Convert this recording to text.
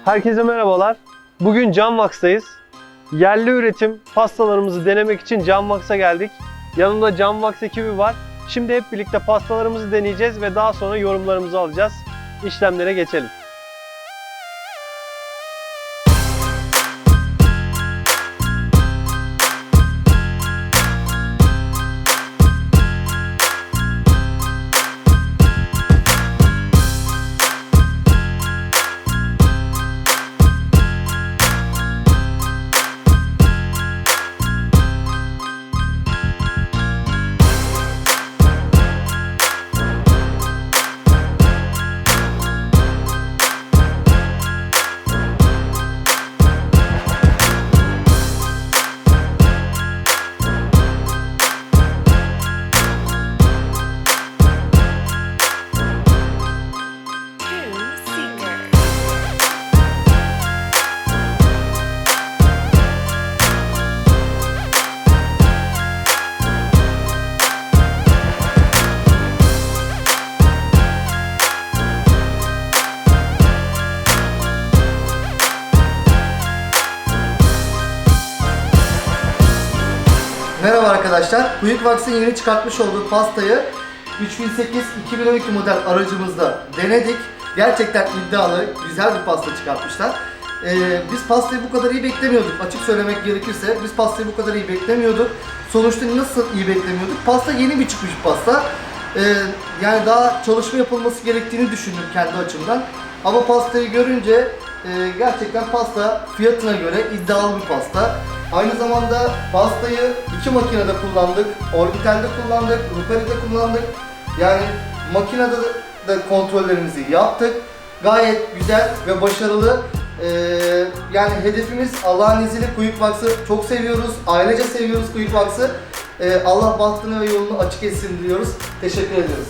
Herkese merhabalar. Bugün Canvax'tayız. Yerli üretim pastalarımızı denemek için Canvax'a geldik. Yanımda Canvax ekibi var. Şimdi hep birlikte pastalarımızı deneyeceğiz ve daha sonra yorumlarımızı alacağız. İşlemlere geçelim. Merhaba arkadaşlar, Quickwax'ın yeni çıkartmış olduğu pastayı 3008-2012 model aracımızda denedik. Gerçekten iddialı, güzel bir pasta çıkartmışlar. Biz pastayı bu kadar iyi beklemiyorduk. Açık söylemek gerekirse biz pastayı bu kadar iyi beklemiyorduk. Sonuçta nasıl iyi beklemiyorduk? Pasta yeni bir çıkmış pasta. Yani daha çalışma yapılması gerektiğini düşündüm kendi açımdan. Ama pastayı görünce gerçekten pasta fiyatına göre iddialı bir pasta. Aynı zamanda pastayı iki makinede kullandık, orbitalde kullandık, ruperide kullandık. Yani makinede de kontrollerimizi yaptık. Gayet güzel ve başarılı. Yani hedefimiz Allah'ın izniyle Quickwax'ı çok seviyoruz. Ailece seviyoruz Quickwax'ı. Allah bahtını ve yolunu açık etsin diyoruz. Teşekkür ediyoruz.